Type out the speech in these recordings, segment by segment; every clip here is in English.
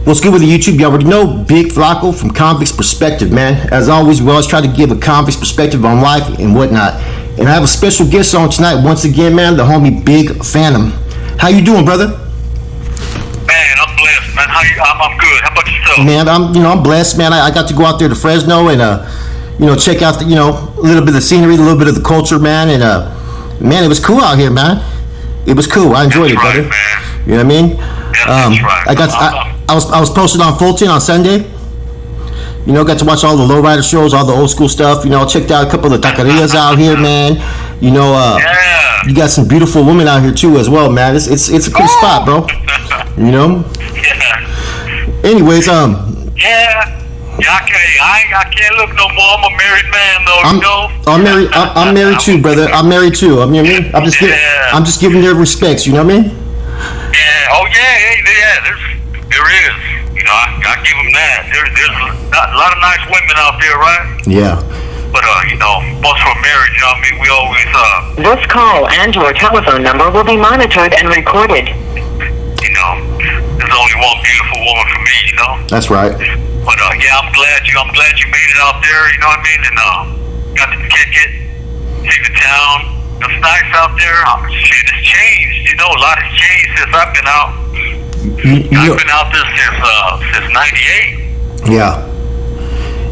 What's good with the YouTube? You already know, Big Flacco from Convict's Perspective, man. As always, we always try to give a convict's perspective on life and whatnot. And I have a special guest on tonight, once again, man, the homie Big Phantom. How you doing, brother? Man, I'm blessed, man. I'm good. How about yourself? Man, I'm blessed, man. I got to go out there to Fresno and, check out the, a little bit of the scenery, a little bit of the culture, man. And, man, it was cool out here, man. It was cool. I enjoyed it, brother. Man. You know what I mean? Yeah, that's right. I was posted on Fulton on Sunday. Got to watch all the lowrider shows, all the old school stuff. Checked out a couple of the taquerias out here, man. Yeah. You got some beautiful women out here too, as well, man. It's a cool spot, bro. Yeah. Anyways, Yeah. I can't look no more. I'm a married man, though. I'm married. I'm married too, brother. I'm married too. I mean, I'm just giving their respects. You know what I mean? Yeah. Oh yeah. There is. I give them that. There's a lot of nice women out there, right? Yeah. But most for marriage, we always This call and your telephone number will be monitored and recorded. there's only one beautiful woman for me, That's right. But yeah, I'm glad you made it out there, you know what I mean? And got to kick it, see the town. It's nice out there. Shit has changed, a lot has changed since I've been out. I've been out there since '98. Yeah.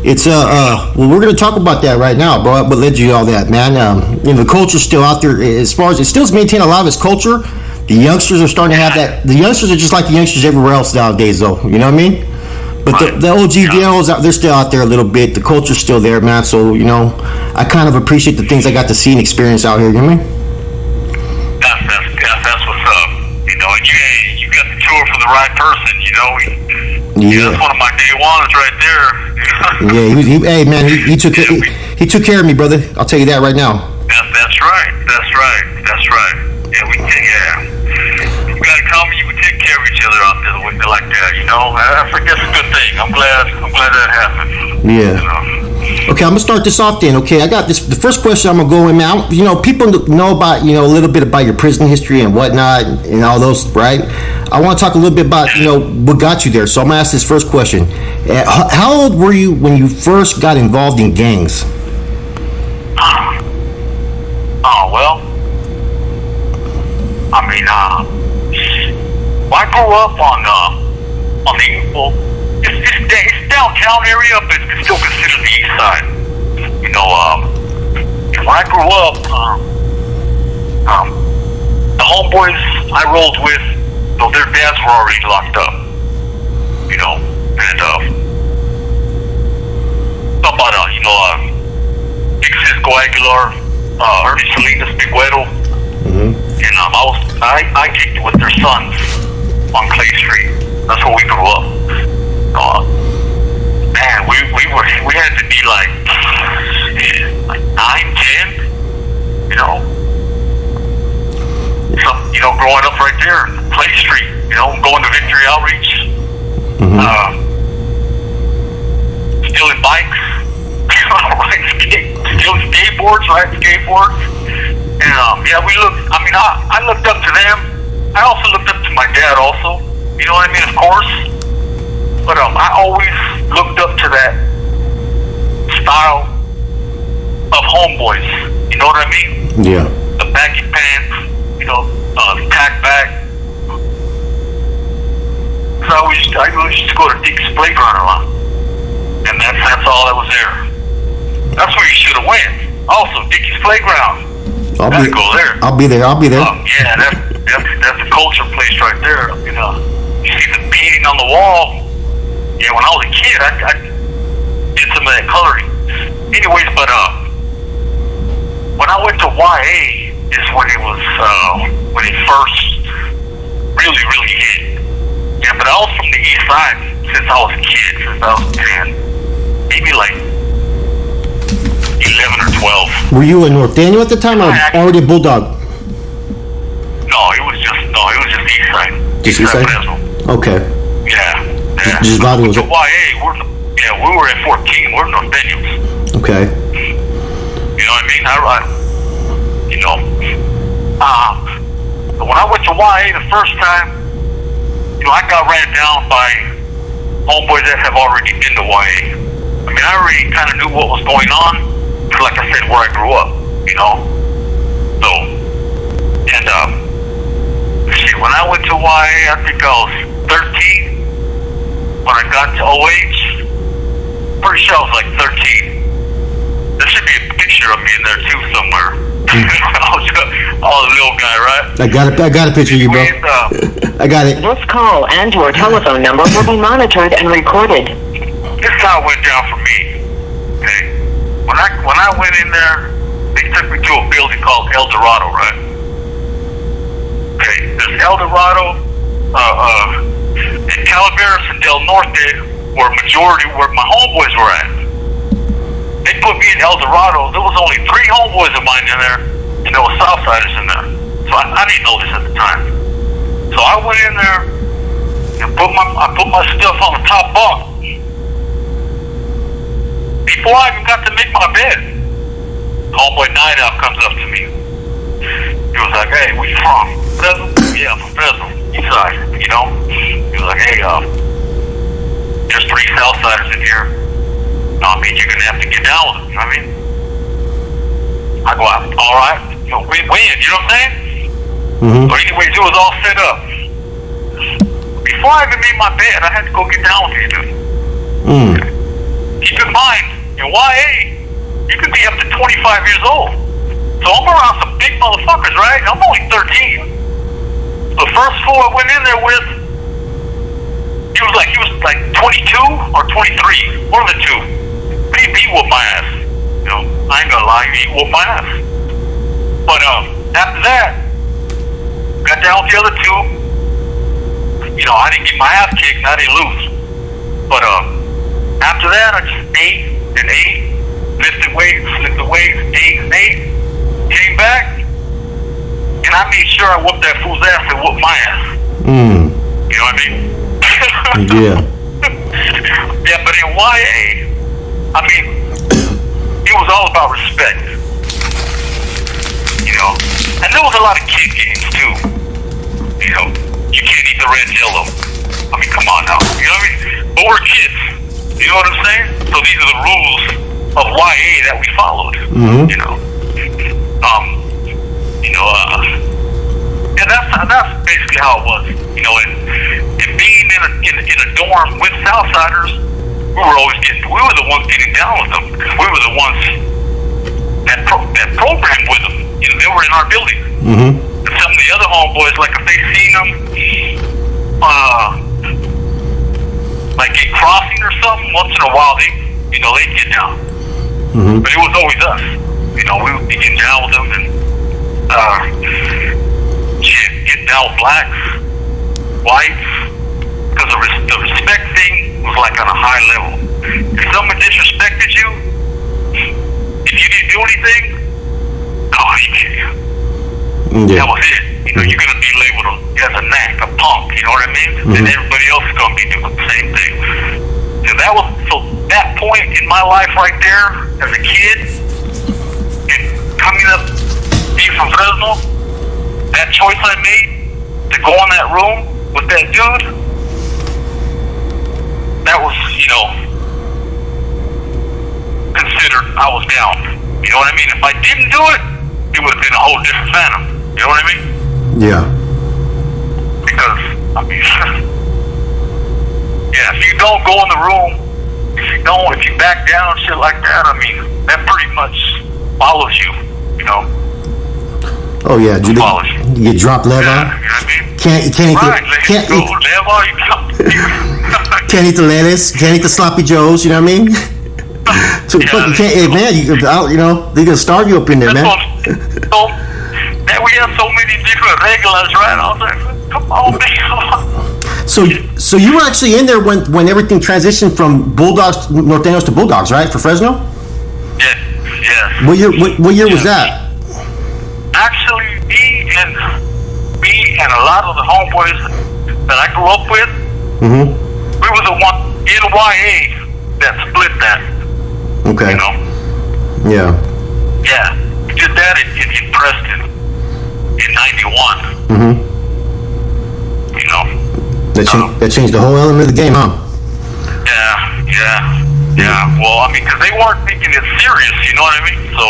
It's well, we're gonna talk about that right now, bro. What led you to all that, man? The culture's still out there. As far as it still maintains a lot of its culture. The youngsters are starting to have that. The youngsters are just like the youngsters everywhere else nowadays, though. You know what I mean? But the OG DLs, they're still out there a little bit. The culture's still there, man. So I kind of appreciate the things I got to see and experience out here. You know what I mean? That's what's up. You got the tour for the right person. Yeah. That's one of my day ones right there. Yeah, hey man, he took care of me, brother. I'll tell you that right now. That's right. Yeah. You gotta come. You can take care of each other out there with like that. I think that's a good thing. I'm glad that happened. Yeah. Okay, I'm gonna start this off then. Okay, I got this. The first question I'm gonna go in now. People know about a little bit about your prison history and whatnot and all those, right? I want to talk a little bit about what got you there. So I'm gonna ask this first question. How old were you when you first got involved in gangs? Well, I grew up on the it's downtown area, but it's still considered the east side. When I grew up, the homeboys I rolled with, their dads were already locked up. And Big Cisco Aguilar, Ernie Salinas, Big Güero. Mm-hmm. And I kicked it with their sons on Clay Street. That's where we grew up. Man, we had to be like 9, 10. Growing up right there, Clay Street. Going to Victory Outreach. Mm-hmm. Stealing bikes, stealing skateboards, riding skateboards. And yeah, I looked up to them. I also looked up to my dad also. You know what I mean? Of course. But I always looked up to that style of homeboys. You know what I mean? Yeah. The baggy pants, the tack back. So I used to go to Dick's Playground a lot. And that's all that was there. That's where you should have went. Also, Dickie's Playground. I'll be there. Yeah, that's a culture place right there. You see the painting on the wall. Yeah, when I was a kid, I did some of that coloring. Anyways, but when I went to YA is when it was when it first really hit. Yeah, but I was from the east side since I was a kid, since I was 10, maybe like 11 or 12. Were you a Norteño at the time or already a Bulldog? No, it was just east side. Just east side? Fresno. Okay. Yeah. Just Valley was YA, we were at 14. We're Norteños. Okay. You know what I mean? When I went to YA the first time, I got ran down by homeboys that have already been to YA. I mean, I already kind of knew what was going on, like I said, where I grew up, you know. So, and see, when I went to YA, I think I was 13. When I got to OH, pretty sure I was like 13. There should be a picture of me in there too somewhere. I was a little guy, right? I got a picture of you, bro. I got it. This call and your telephone number will be monitored and recorded. This is how it went down for me. Okay, when I went in there, they took me to a building called El Dorado, right? Okay, there's El Dorado, and Calaveras and Del Norte were my homeboys were at. They put me in El Dorado. There was only 3 homeboys of mine in there, and there was Southsiders in there. So I didn't know this at the time. So I went in there and I put my stuff on the top bunk. Before I even got to make my bed, homeboy Night Owl comes up to me. He was like, "Hey, where you from? Fresno?" "Yeah, I'm from Fresno, east side, you know." He was like, "Hey, there's 3 Southsiders in here. I mean, you're gonna have to get down with them." You know what I mean? I go out. All right. You know, we win. You know what I'm saying? Mm-hmm. So anyways, it was all set up. Before I even made my bed, I had to go get down with these dudes. Mm. Keep in mind, in YA, you can be up to 25 years old. So I'm around some big motherfuckers, right? I'm only 13. The first fool I went in there with, he was like 22 or 23, one of the two. He whooped my ass. You know, I ain't gonna lie, he whooped my ass. But after that, got down with the other 2. You know, I didn't get my ass kicked and I didn't lose. But after that, I just ate and ate, lifted weights, ate and ate, came back, and I made sure I whooped that fool's ass and whooped my ass. Mm. You know what I mean? Yeah. Yeah, but in YA, I mean, it was all about respect. You know? And there was a lot of kid games, too. You know? You can't eat the red jello. I mean, come on now. You know what I mean? But we're kids. You know what I'm saying? So these are the rules of YA that we followed. Mm-hmm. You know? Yeah, that's basically how it was. You know, and being in a dorm with Southsiders, we were the ones getting down with them. We were the ones that programmed with them. You know, they were in our building. Mm-hmm. And some of the other homeboys, like if they seen them, like in crossing or something, once in a while they'd get down. Mm-hmm. But it was always us. You know, we would be getting down with them and get down with blacks, whites, because the respect thing was like on a high level. If someone disrespected you, if you didn't do anything, he kicked you. Yeah. That was it. You know, you're gonna be labeled as a knack, a punk. You know what I mean? Mm-hmm. And everybody else is gonna be doing the same thing. So that point in my life right there, as a kid, and coming up, being from Fresno, that choice I made to go in that room with that dude, that was, you know, considered I was down. You know what I mean? If I didn't do it, it would have been a whole different phantom. You know what I mean? Yeah. Because, I mean, yeah, if you don't go in the room, if you back down, shit like that, I mean, that pretty much follows you, you know? Oh yeah. You get dropped level. Yeah, you know what I mean? Can't eat can't eat the lettuce. Can't eat the sloppy joes. You know what I mean? So you can't. Hey man, you know they're gonna starve you up in there, man. Then we have so many different regulars, right? I was like, come on, man. So you were actually in there when everything transitioned from Bulldogs, Norteños to Bulldogs, right? For Fresno? Yes. What year was that? Actually, me and a lot of the homeboys that I grew up with, Mm-hmm. we were the one in YA that split that. Okay. You know? Yeah. Yeah. We did that in Preston in 91. Mm-hmm. You know? That changed the whole element of the game, huh? Yeah. Well, I mean, because they weren't taking it serious, you know what I mean? So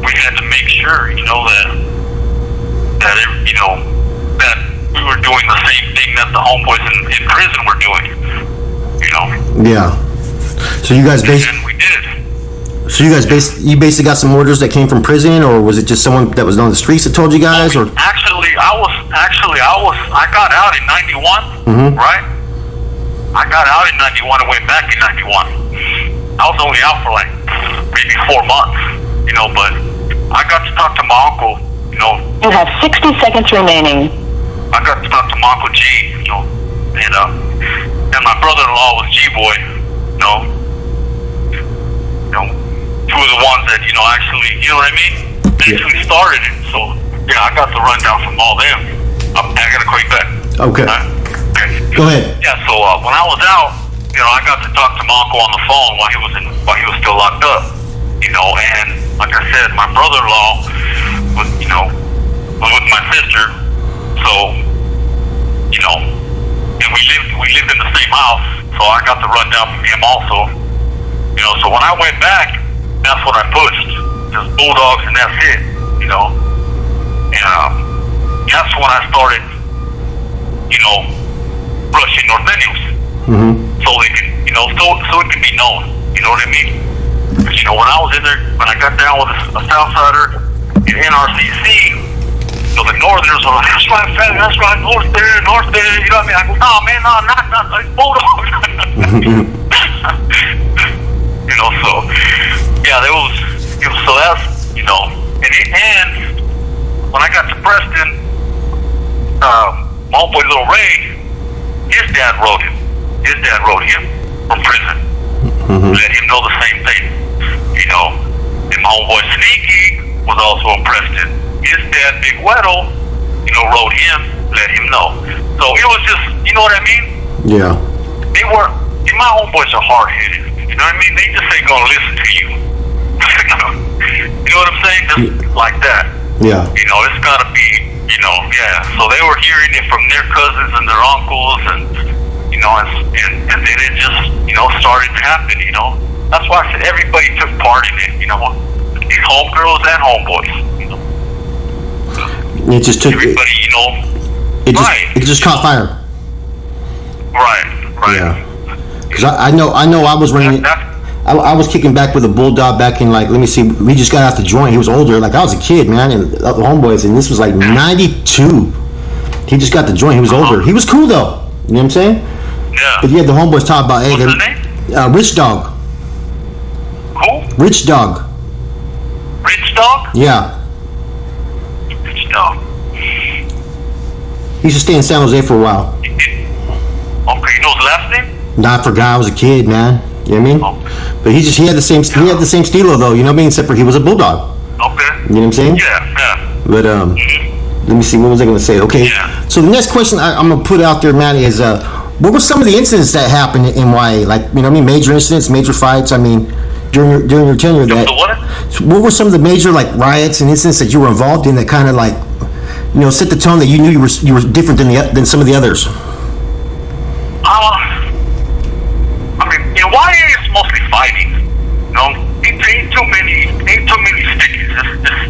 we had to make sure, you know, that we were doing the same thing that the homeboys in prison were doing, you know? Yeah. So you guys And we did. So you basically got some orders that came from prison, or was it just someone that was on the streets that told you guys? Or I got out in '91, right? I got out in '91 and went back in '91. I was only out for like maybe 4 months, you know, but I got to talk to my uncle, you know. You have 60 seconds remaining. I got to talk to my Uncle G, you know, and my brother-in-law was G-Boy, you know, two of the ones that, you know, actually, you know what I mean? Actually started it. So, yeah, I got the rundown from all them. I gotta call you back. Okay. Okay. Go ahead. Yeah, so when I was out, you know, I got to talk to my uncle on the phone while he was still locked up, you know, and like I said, my brother-in-law was with my sister, so, you know, and we lived in the same house, so I got the rundown from him also, you know. So when I went back, that's what I pushed, just bulldogs and that's it, you know, and that's when I started, you know, brushing Northenians, so they could, you know, so it could be known, you know what I mean? Because, you know, when I was in there, when I got down with a Southsider in NRCC, so the Northerners were like, that's right, fat, that's right, north there, you know what I mean? I go, no, man, no, not like bulldogs. You know, so, yeah, there was, you know, so that's, you know, and when I got to Preston, my homeboy Little Ray, his dad wrote him from prison. Let him know the same thing, you know. And my homeboy Sneaky was also in Preston. His dad, Big Weddle, you know, wrote him, let him know. So it was just, you know what I mean? Yeah. My homeboys are hard-headed. You know what I mean? They just ain't gonna listen to you. You know what I'm saying? Just like that. Yeah. You know, it's gotta be, you know, yeah. So they were hearing it from their cousins and their uncles, and, you know, and then it just, you know, started to happen, you know. That's why I said everybody took part in it, you know. These homegirls and homeboys, you know. It just took everybody, you know. It just caught fire. Right. Yeah. Because I know I was running. I was kicking back with a bulldog back in, like, let me see, we just got out the joint. He was older, like I was a kid, man, and the homeboys, and this was like '92. He just got the joint. He was older. He was cool though. You know what I'm saying? Yeah. But yeah, the homeboys talk about, hey, what's his name? Rich Dog. Who? Rich Dog. Rich Dog? Yeah. Rich Dog. He used to stay in San Jose for a while. Okay, you know his last name? Nah, I forgot. I was a kid, man. You know what I mean? Okay. But he had the same stilo though. You know what I mean? Except for he was a bulldog. Okay. You know what I'm saying? Yeah. But let me see. What was I going to say? Okay. Yeah. So the next question I'm going to put out there, man, is what were some of the incidents that happened in YA? Like, you know what I mean? Major incidents, major fights. I mean, during your tenure. The what? What were some of the major, like, riots and incidents that you were involved in that kind of, like, you know, set the tone that you knew you were different than some of the others? I mean, in YA it's mostly fighting. You know, ain't too many stickies.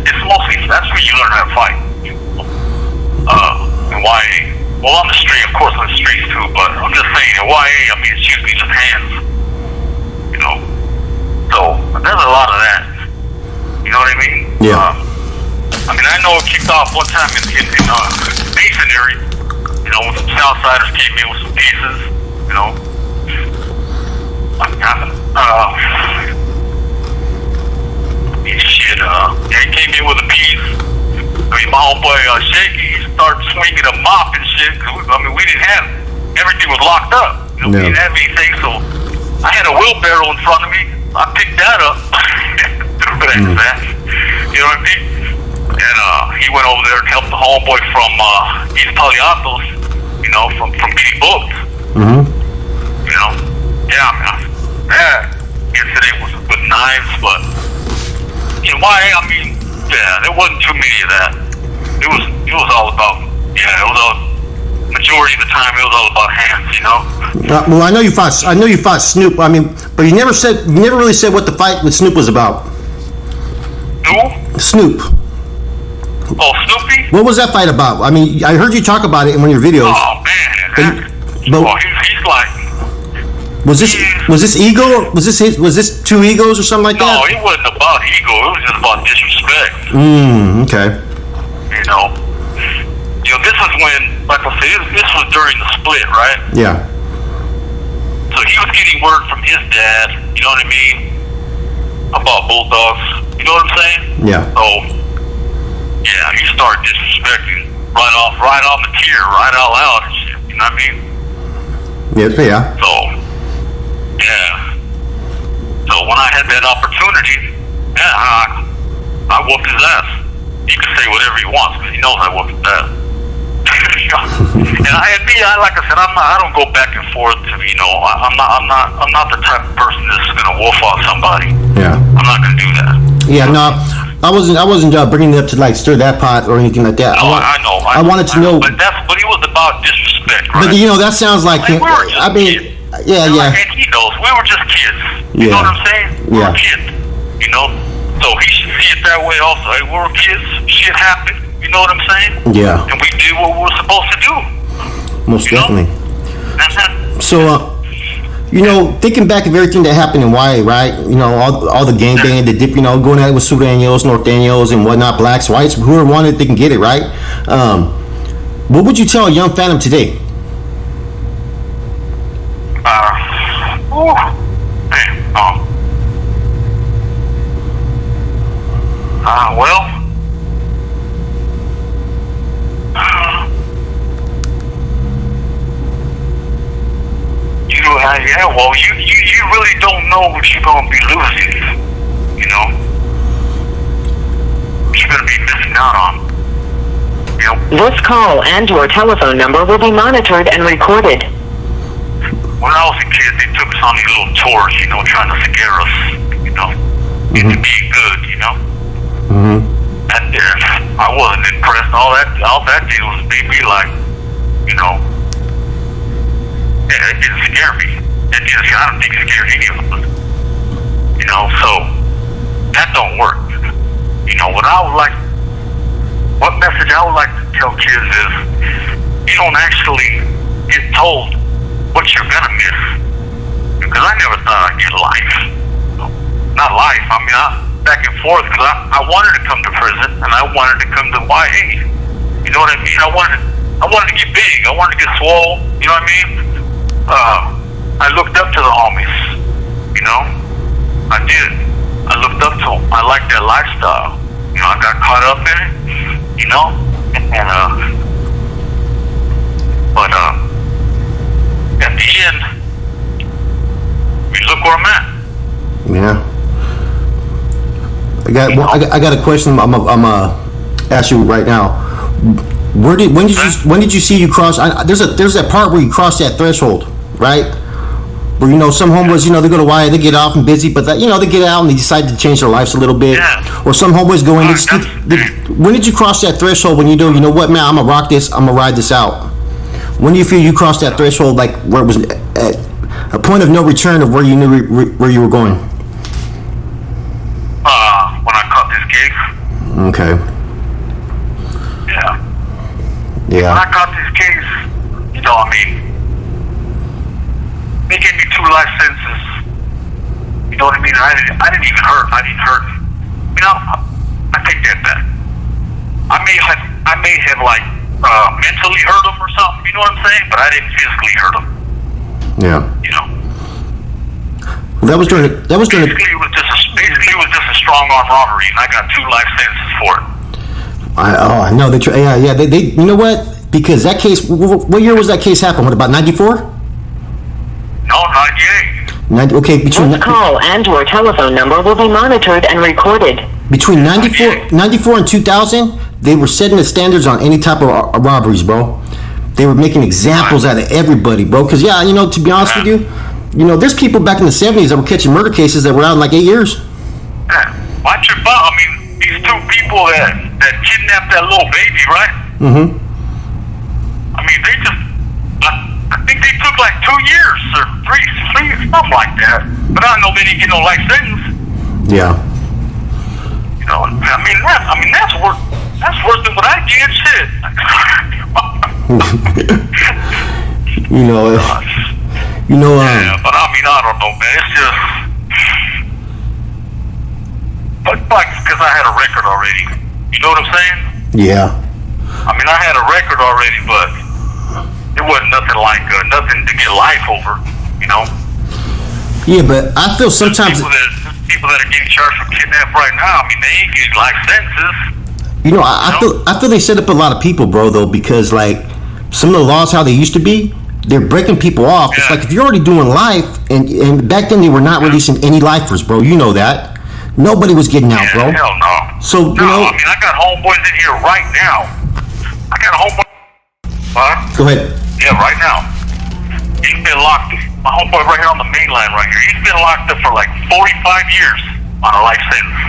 It's mostly, that's where you learn how to fight. In YA, well, on the street, of course, on the streets too. But I'm just saying, in YA, I mean, it's usually just hands. You know, so there's a lot of that. You know what I mean? Yeah. I mean, I know it kicked off one time in Masonry. You know, when some Southsiders came in with some pieces. You know. He came in with a piece. I mean, my homeboy Shaky, he started swinging a mop and shit. I mean, we didn't have, everything was locked up. You know, we didn't have anything, so I had a wheelbarrow in front of me. I picked that up. You know what I mean? And he went over there and helped the homeboy from East Paliatos, you know, from getting booked. You know? Yeah, man. That incident was with knives, but in YA, I mean, yeah, there wasn't too many of that. It was all about, majority of the time it was all about hands, you know? Well, I know you fought Snoop. I mean, but you never really said what the fight with Snoop was about. Who? Snoop. Oh, Snoopy? What was that fight about? I mean, I heard you talk about it in one of your videos. Oh man, he's like. Was this ego? Was this two egos or something like that? No, it wasn't about ego. It was just about disrespect. Okay. You know, this was when, like I said, this was during the split, right? Yeah. So he was getting word from his dad. You know what I mean? About Bulldogs. You know what I'm saying? Yeah. So, yeah, he started disrespecting right off the tier, right out loud and shit. You know what I mean? Yeah. So, yeah. So when I had that opportunity, yeah, I whooped his ass. He can say whatever he wants because he knows I whooped his ass. And like I said, I don't go back and forth. I'm not the type of person that's gonna wolf on somebody. Yeah. I'm not gonna do that. Yeah, no, I wasn't bringing it up to like stir that pot or anything like that. No, I know. I wanted to know. But it was about disrespect, right? But that sounds like. We were just kids. Yeah. And he knows we were just kids. You know what I'm saying? We were kids. So he should see it that way also. Hey, we were kids. Shit happened. You know what I'm saying? Yeah. And we did what we were supposed to do. Most definitely. That's it. So, thinking back of everything that happened in YA, right? All the gangbanging, the dip, going at it with Sudanos, Norteños, and whatnot, blacks, whites, whoever wanted, they can get it, right? What would you tell a young Phantom today? Well, you really don't know what you're going to be losing, you're going to be missing out on. This call and your telephone number will be monitored and recorded. When I was a kid, they took us on these little tours, trying to scare us, into being good, Mm-hmm. And I wasn't impressed. All that did was made me like, it didn't scare me. I don't think it scared any of us. So that don't work. What message I would like to tell kids is, you don't actually get told what you're gonna miss. Because I never thought I'd get life. Not life. I mean, back and forth because I wanted to come to prison and I wanted to come to YA. You know what I mean? I wanted to get big. I wanted to get swole. You know what I mean? I looked up to the homies. I did. I looked up to them. I liked their lifestyle. I got caught up in it. But at the end, look where I'm at. Yeah. I got a question. I'm ask you right now. When did you see you cross? There's that part where you cross that threshold, right? Where some homeboys, they go to YA, they get off and busy, but they get out and they decide to change their lives a little bit. Yeah. Or some homeboys go in. When did you cross that threshold? When you know what, man, I'm gonna rock this. I'm gonna ride this out. When do you feel you crossed that threshold, like where it was at a point of no return of where you knew where you were going? When I caught this gig. Okay. Yeah. Yeah. When I caught this case, they gave me 2 life sentences. You know what I mean? I didn't even hurt. I didn't hurt. I take that back. I may have mentally hurt them or something. You know what I'm saying? But I didn't physically hurt them. Yeah. Well, that was during. Basically, it was just a strong arm robbery, and I got 2 life sentences for it. I know that. Yeah. They. You know what? Because that case. What year was that case happen? What, about 94? No, 98. Okay, between This call and your telephone number will be monitored and recorded. Between 94 and 2000, they were setting the standards on any type of robberies, bro. They were making examples out of everybody, bro. Because, to be honest with you, there's people back in the 70s that were catching murder cases that were out in like 8 years. Yeah. Watch your butt. I mean, these 2 people that kidnapped that little baby, right? Mm-hmm. I mean, I think they took took like 2 years or three, something like that. But I don't know they didn't get no life sentence. Yeah. You know, that's worse. That's worse than what I did. Shit. Yeah, but I don't know, man. It's just, but like, because I had a record already. You know what I'm saying? Yeah. I had a record already, but it wasn't nothing like nothing to get life over. You know? Yeah, but I feel sometimes people that are getting charged for kidnap right now. They ain't getting life sentences. I feel they set up a lot of people, bro, though, because like some of the laws how they used to be, they're breaking people off. Yeah. It's like if you're already doing life, and back then they were not releasing any lifers, bro. You know that. Nobody was getting out, bro. Hell no. So I got homeboys in here right now. I got a homeboy. Huh? Go ahead. Yeah, right now. He's been locked. My homeboy right here on the main line right here. He's been locked up for like 45 years on a life sentence.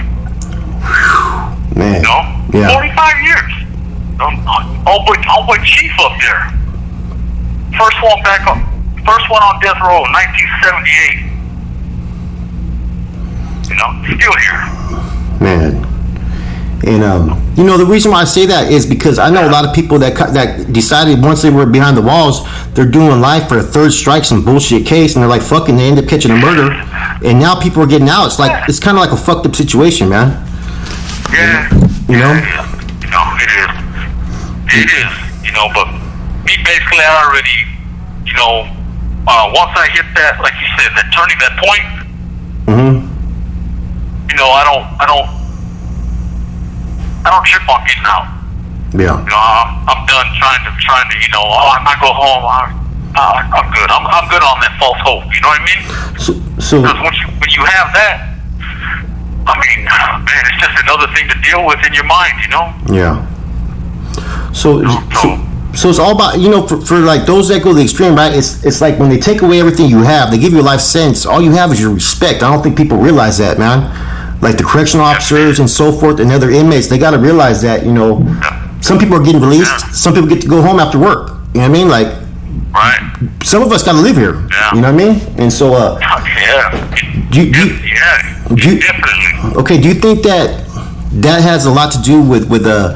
Man. You know? Yeah. 45 years. Homeboy Chief up there. First one on death row, 1978. Still here. Man. And the reason why I say that is because I know a lot of people that decided once they were behind the walls, they're doing life for a third strike, some bullshit case, and they're like fucking, they end up catching a murder, and now people are getting out. It's like it's kind of like a fucked up situation, man. Yeah. You know? It is. But me basically, I already, once I hit that, like you said, that turning that point, I don't trip on getting out. Yeah. I'm done trying to, I go home, I'm good. I'm good on that false hope. You know what I mean? So because when you have that, man, it's just another thing to deal with in your mind, Yeah. So it's all about, for like those that go to the extreme, right? It's like when they take away everything you have, they give you a life sentence. All you have is your respect. I don't think people realize that, man. Like the correctional officers and so forth and other inmates, they got to realize that, some people are getting released. Some people get to go home after work. You know what I mean? Like, right. Some of us got to live here. Yeah. You know what I mean? And so, definitely. Okay, do you think that has a lot to do with the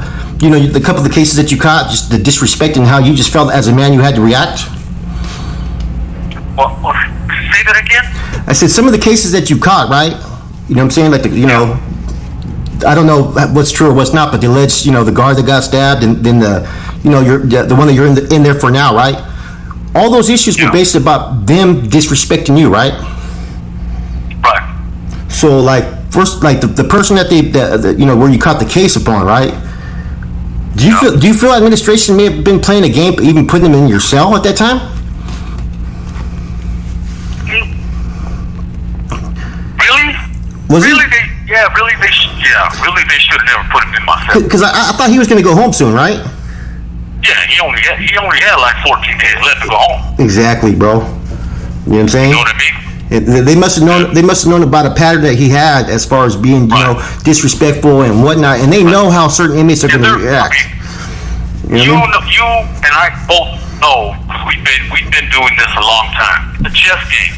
couple of the cases that you caught, just the disrespect and how you just felt as a man you had to react? Well, say that again? I said some of the cases that you caught, right? You know what I'm saying? Like, I don't know what's true or what's not, but the alleged, the guard that got stabbed, and then the one that you're in there for now, right? All those issues were based about them disrespecting you, right? Right. So, like, first, like the person that where you caught the case upon, right? Do you feel administration may have been playing a game, even putting them in your cell at that time? Really? Really, they should have never put him in my cell. Because I thought he was going to go home soon, right? Yeah, he only had like 14 days left to go home. Exactly, bro. You know what I'm saying? You know what I mean? They must have known. They must have known about a pattern that he had as far as being, disrespectful and whatnot. And they know how certain inmates are going to react. You and I both know we've been doing this a long time. The chess game.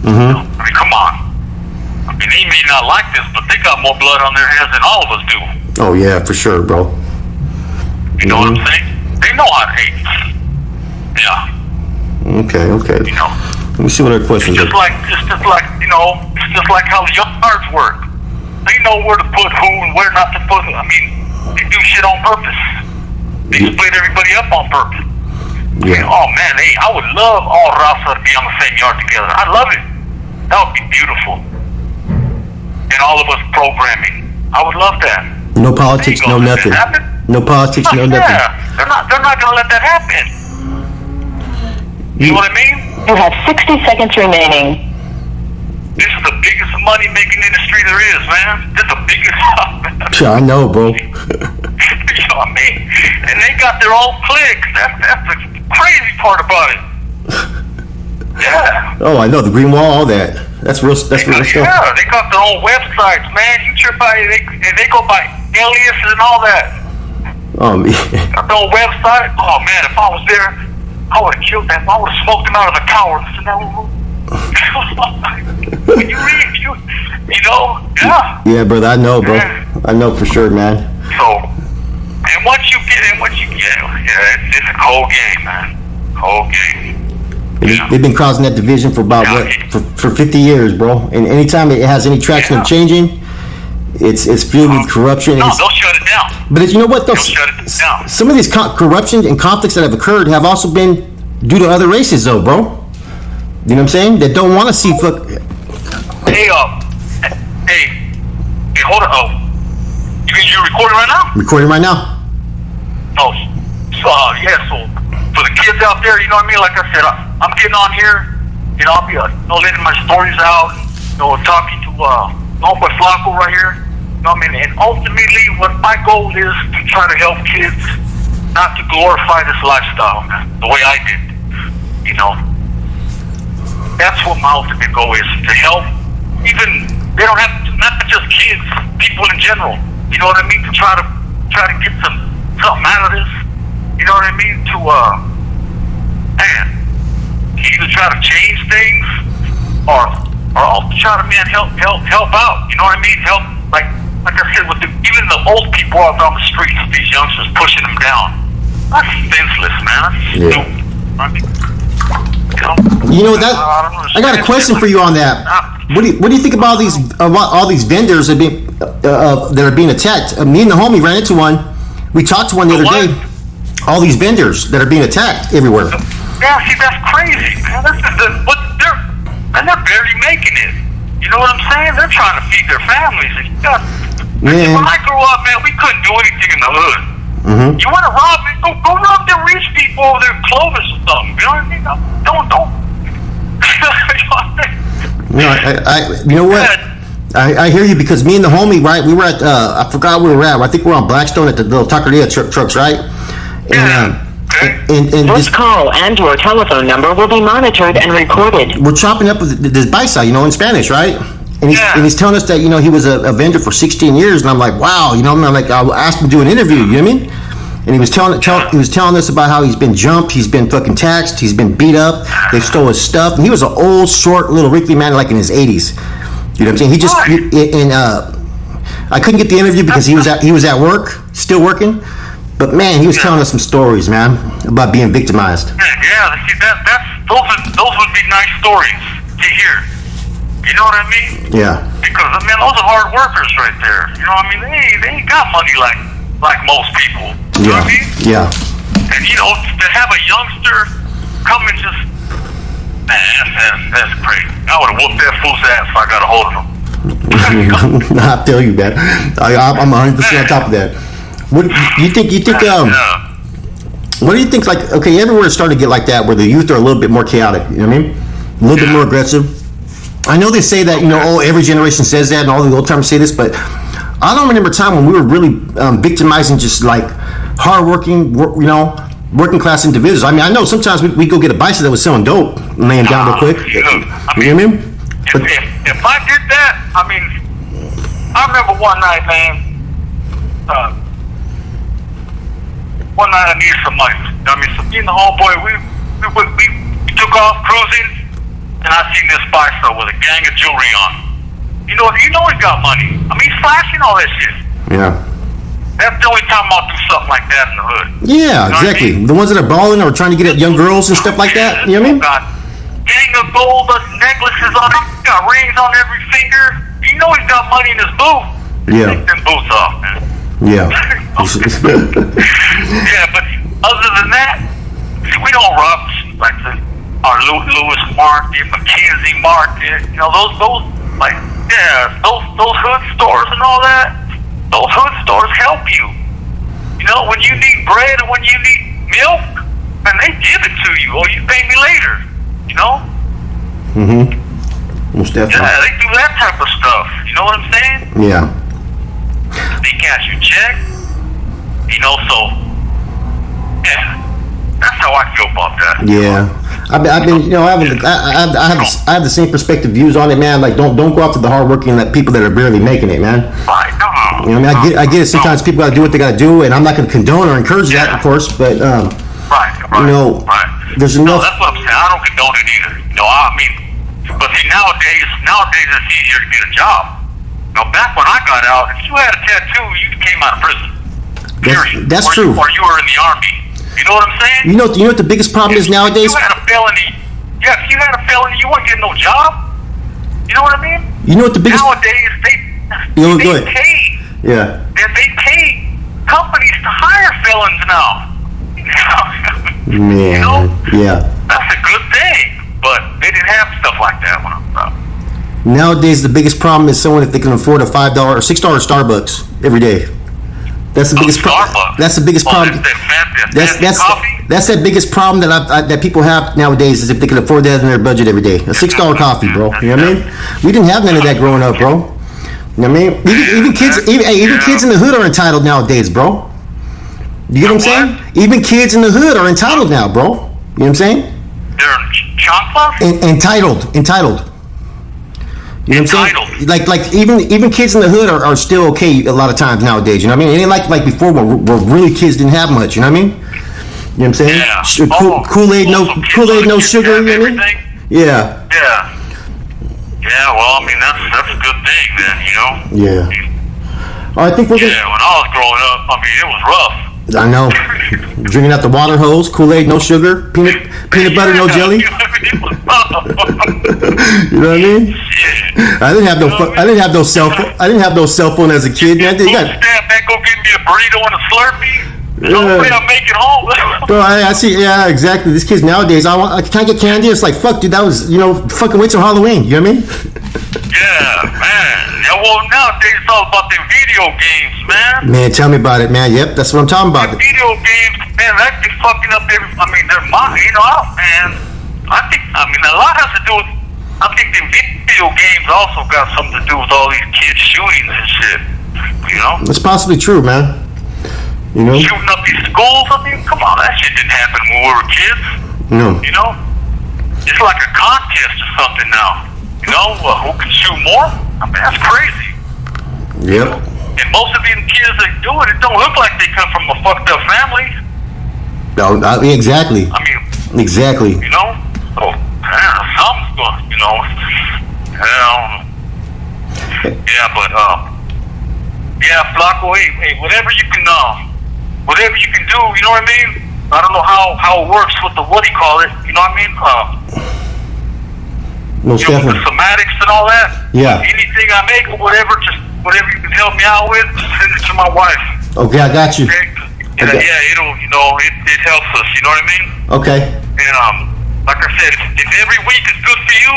Come on. They may not like this, but they got more blood on their hands than all of us do. Oh yeah, for sure, bro. You know what I'm saying? They know how to hate. Yeah. Okay. Let me see what other questions. It's just like how the yards work. They know where to put who and where not to put who. They do shit on purpose. They split everybody up on purpose. Yeah. Oh man, I would love all Raza to be on the same yard together. I'd love it. That would be beautiful. And all of us programming. I would love that. No politics, no nothing. No politics, no nothing. Yeah, they're not gonna let that happen. You know what I mean? You have 60 seconds remaining. This is the biggest money-making industry there is, man. This is the biggest. Yeah, I know, bro. You know what I mean? And they got their own cliques. That's the crazy part about it. Yeah. Oh, I know, the green wall, all that. That's real stuff. Yeah, they got their own websites, man. You trip out, they go by aliases and all that. Oh, man. Got their own website. Oh man, if I was there, I would have killed that. I would have smoked him out of the car. Listen, that when you read, you know, yeah. Yeah, brother, I know, bro. Yeah. I know for sure, man. So, and once you get, yeah, it's a cold game, man. Cold game. Yeah. They've been causing that division for about for 50 years, bro. And anytime it has any traction of changing, it's filled with corruption. No, they'll shut it down. But you know what? They'll shut it down. Some of these corruption and conflicts that have occurred have also been due to other races, though, bro. You know what I'm saying? That don't want to see Hey, hold on. Oh, you recording right now? Recording right now. Oh, so yeah. So for the kids out there, you know what I mean? Like I said, I'm getting on here. You know, I'll be letting my stories out. You know, talking to homeboy Flacco right here. You know what I mean? And ultimately, what my goal is to try to help kids not to glorify this lifestyle, man, the way I did. You know, that's what my ultimate goal is, to help. Even they don't have to, not just kids, people in general. You know what I mean? To try to get something out of this. You know what I mean? To either try to change things or also try to help out. You know what I mean? Help, like I said, with even the old people out on the streets, these youngsters pushing them down. That's senseless, man. That's stupid. I mean, you know that I got a question for you on that. What do you think about all these vendors that are being attacked? Me and the homie ran into one. We talked to one the other day. All these vendors that are being attacked everywhere. Yeah, see, that's crazy, man. They're barely making it. You know what I'm saying? They're trying to feed their families. When I grew up, man, we couldn't do anything in the hood. Mm-hmm. You want to rob me? Go rob the rich people over their clothes or something. You know what I mean? Don't. You know what? I hear you, because me and the homie, right? We were at I forgot where we were at. I think we're on Blackstone at the little taqueria trucks, right? And this call and your telephone number will be monitored and recorded. We're chopping up with this Baisa, you know, in Spanish, right? And he's telling us that, you know, he was a vendor for 16 years, and I'm like, wow, you know, I'm like, I asked him to do an interview, you know what I mean? And he was telling us about how he's been jumped, he's been fucking taxed, he's been beat up, they stole his stuff, and he was an old, short, little wrinkly man, like in his 80s. You know what I'm saying? I couldn't get the interview because he was at work, still working. But man, he was telling us some stories, man, about being victimized. Yeah, see, those would be nice stories to hear. You know what I mean? Yeah. Because I mean, those are hard workers right there. You know what I mean? They ain't got money like most people. You know what I mean? Yeah. And you know, to have a youngster come and just, man, that's crazy. I would have whooped that fool's ass if I got a hold of him. I tell you, man. I'm 100% on top of that. What you think? What do you think? Like, okay, everywhere it's starting to get like that, where the youth are a little bit more chaotic. You know what I mean? A little bit more aggressive. I know they say that, you know, every generation says that, and all the old timers say this, but I don't remember a time when we were really victimizing just like hardworking, you know, working class individuals. I mean, I know sometimes we go get a bicycle that was selling dope, and lay him down real quick. You know what I mean? If I did that, I mean, I remember one night, man. One night I needed some money. I mean, so me and the homeboy, we took off cruising, and I seen this bicycle with a gang of jewelry on. You know he got money. I mean, he's flashing all that shit. Yeah. That's the only time I'll do something like that in the hood. Yeah, you know exactly. I mean? The ones that are balling or trying to get at young girls and stuff like that. You know what I mean? Got gang of gold necklaces on it. Got rings on every finger. You know he's got money in his boot. Yeah. Take them boots off, man. Yeah. Yeah, but other than that, we don't rob like our Lewis Market, McKenzie Market. You know those hood stores and all that. Those hood stores help you. You know, when you need bread or when you need milk, and they give it to you, or you pay me later. You know. Most definitely. Yeah, they do that type of stuff. You know what I'm saying? Yeah. They cash your check, you know, so, yeah, that's how I feel about that. Yeah. I've been, you know, I have the same perspective views on it, man. Like, don't go after the hardworking people that are barely making it, man. Right. You know, I mean, I get it. Sometimes people got to do what they got to do, and I'm not going to condone or encourage that, of course. But, you know, There's No, enough. that's what I'm saying. I don't condone it either. I mean, but see, nowadays it's easier to get a job. Back when I got out, if you had a tattoo, you came out of prison. Period. That's or true. Or you were in the Army. You know what I'm saying? You know what the biggest problem is nowadays? If you had a felony, you wouldn't get no job. You know what I mean? You know what the biggest... Nowadays, Go they ahead. pay. Yeah. They pay companies to hire felons now. Man. Yeah. That's a good thing. But they didn't have stuff like that when I was out. Nowadays, the biggest problem is someone if they can afford a $5 or $6 Starbucks every day. That's the biggest problem. Starbucks. That's the biggest problem. That's that biggest problem that people have nowadays is if they can afford that in their budget every day. A $6 coffee, bro. You know what I mean? We didn't have none of that growing up, bro. You know what I mean? Even kids in the hood are entitled nowadays, bro. You get what I'm saying? Even kids in the hood are entitled now, bro. You know what I'm saying? They're chocolate? Entitled. You know what I'm saying? Like even kids in the hood are still okay a lot of times nowadays. You know what I mean? It ain't like before where really kids didn't have much. You know what I mean? You know what I'm saying? Yeah. Kool-Aid, no sugar. You know what I mean? Yeah. Yeah. Yeah. Well, I mean that's a good thing, then. Yeah. I think we're gonna. Yeah. When I was growing up, I mean it was rough. I know. Drinking out the water hose, Kool-Aid, no sugar, peanut butter, no jelly. You know what I mean? Yeah. I didn't have no cell phone. I didn't have no cell phone as a kid. Man. Stand back, go get me a burrito and a Slurpee. Yeah. Hopefully I make it home. Bro, I see. Yeah, exactly. These kids nowadays, can I get candy? It's like, fuck, dude. That was, fucking wait till Halloween. You know what I mean? Yeah, man. Yeah, well, nowadays it's all about the video games, man. Man, tell me about it, man. Yep, that's what I'm talking about. Video games, man, that be fucking up their mind, man. A lot has to do with, I think the video games also got something to do with all these kids shootings and shit, That's possibly true, man. Shooting up these schools, I mean, come on, that shit didn't happen when we were kids. No. It's like a contest or something now. Who can shoot more? I mean, that's crazy. Yep. And most of these kids that do it, it don't look like they come from a fucked up family. No, exactly. I mean, exactly. So, something's going, Yeah, but, Flacco, hey, whatever you can do, you know what I mean? I don't know how it works with the, what do you call it? You know what I mean? Most definitely. The somatics and all that. Yeah. Anything I make or whatever, just whatever you can help me out with, just send it to my wife. Okay, I got you. Okay? Okay. Yeah, it'll, it helps us, you know what I mean? Okay. And, like I said, if every week is good for you,